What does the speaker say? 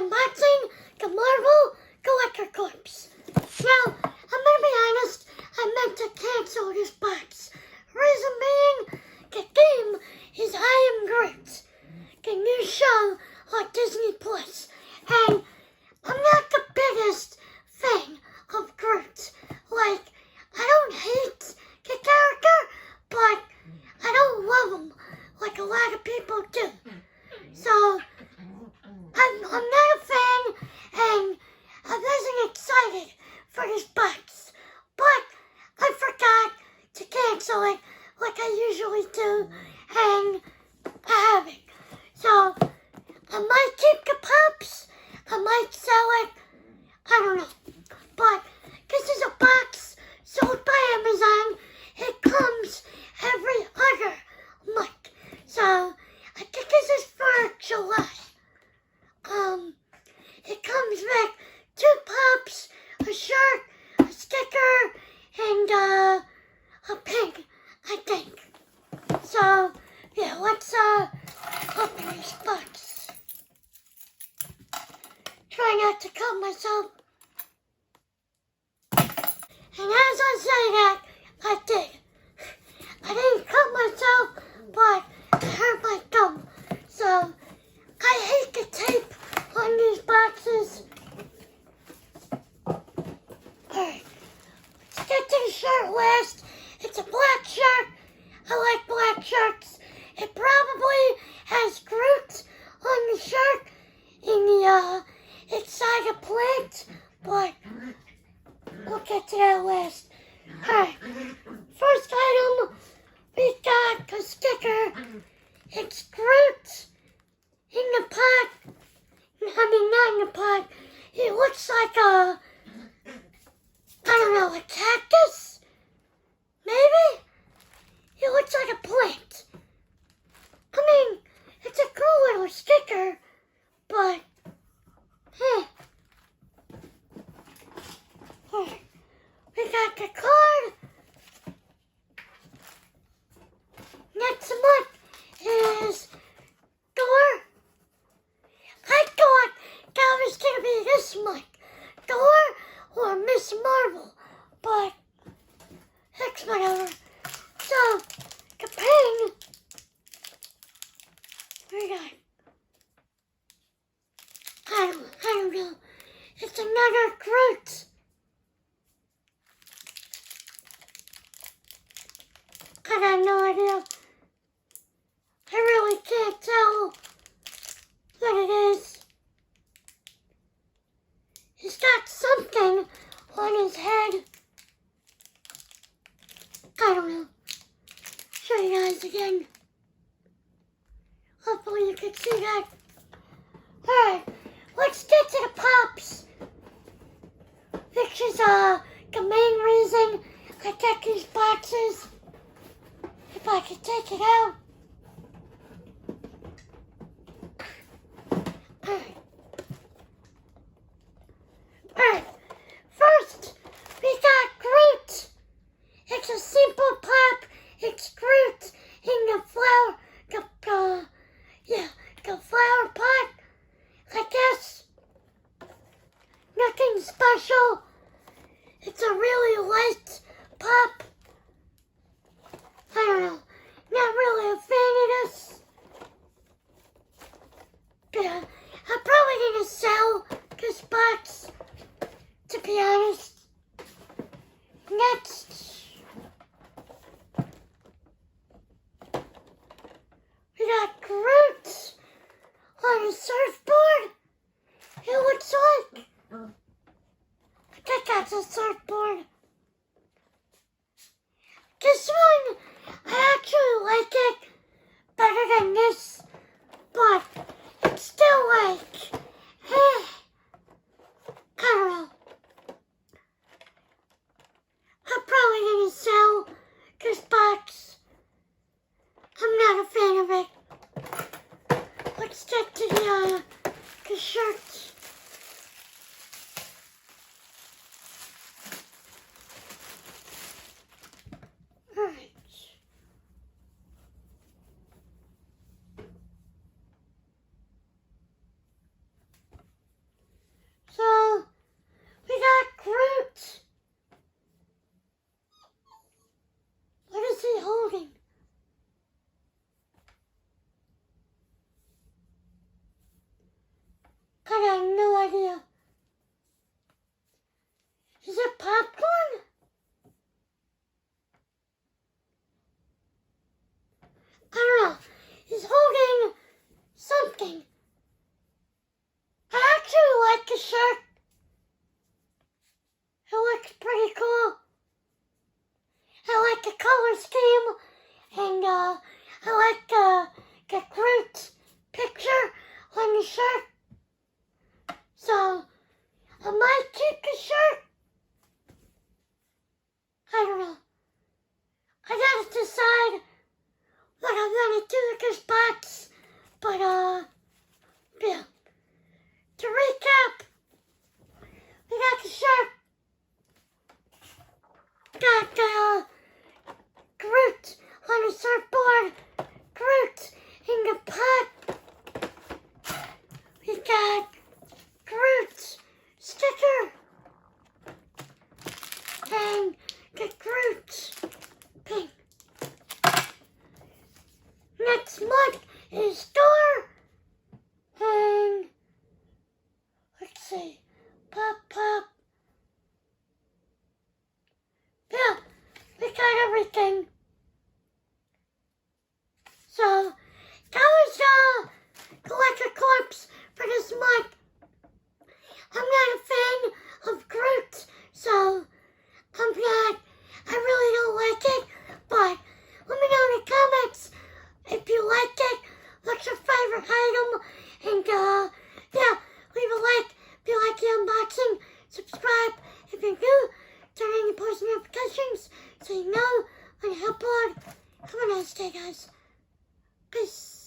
unboxing the Marvel Collector Corps. Now, I'm gonna be honest, I meant to cancel this box. Reason being, the theme is I Am Groot, the new show on Disney Plus. And I'm not the biggest fan of Groot. Like, I don't hate the character, but I don't love him like a lot of people do. So, I'm not a fan, and I wasn't excited for this box. But I forgot to cancel it like I usually do, and I haven't. So, I might keep the pops, I might sell it, I don't know. But this is a box sold by Amazon. It comes every other month. So, I think this is for July. It comes with 2 pops, a shirt, a sticker, and a pin, I think. So, yeah, let's open this box. Try not to cut myself. And as I say that, I did. I didn't cut myself, but I hurt my thumb. So, I hate the tape on these boxes. Alright, let's get to the shirt last. It's a black shirt. I like black shirts. It probably has Groot on the shirt in the inside a plant, but we'll get to that last. Alright, first item, we got the sticker. It's Groot in the pot. I mean, not in the pot. It looks like I don't know, a cactus? Maybe? It looks like a plant. I mean, it's a cool little sticker, but, we got the card. Next month is Thor. I thought that was going to be this month. Thor or Miss Marvel, but it's whatever. So, the pin, we got, I don't know. It's another Groot. I got no idea. I really can't tell what it is. He's got something on his head. I don't know. Show you guys again. Hopefully you can see that. Alright, let's get to the pops. Which is the main reason I get these boxes. If I could take it out. Alright, first we got Groot. It's a simple pop. It's Groot in the flower, the flower pot, I guess. Nothing special. It's a really light pop. I don't know. Not really a fan of this. But I'm probably gonna sell this box, to be honest. Next, we got Groot on a surfboard. It looks like. I think that's a surfboard. This one, I actually like it better than this, but it's still like, I don't know. I'm probably gonna sell this box. I'm not a fan of it. Let's get to the shirts. Alright. a shirt. So, I might keep the shirt. I don't know. I gotta decide what I'm gonna do with this box. But, yeah. To recap, we got the shirt. Got, Groot on the surfboard. Groot in the pot. We got Groot sticker. And the Groot pin. Next month is store. And let's see. Pop. Yeah, we got everything. So, that was Collect a Corpse for this month. I'm not a fan of Groot, so I really don't like it, but let me know in the comments if you liked it, what's your favorite item, and yeah, leave a like if you like the unboxing, subscribe if you're new, turn on your post notifications so you know when I upload. Have a nice day, guys. Peace.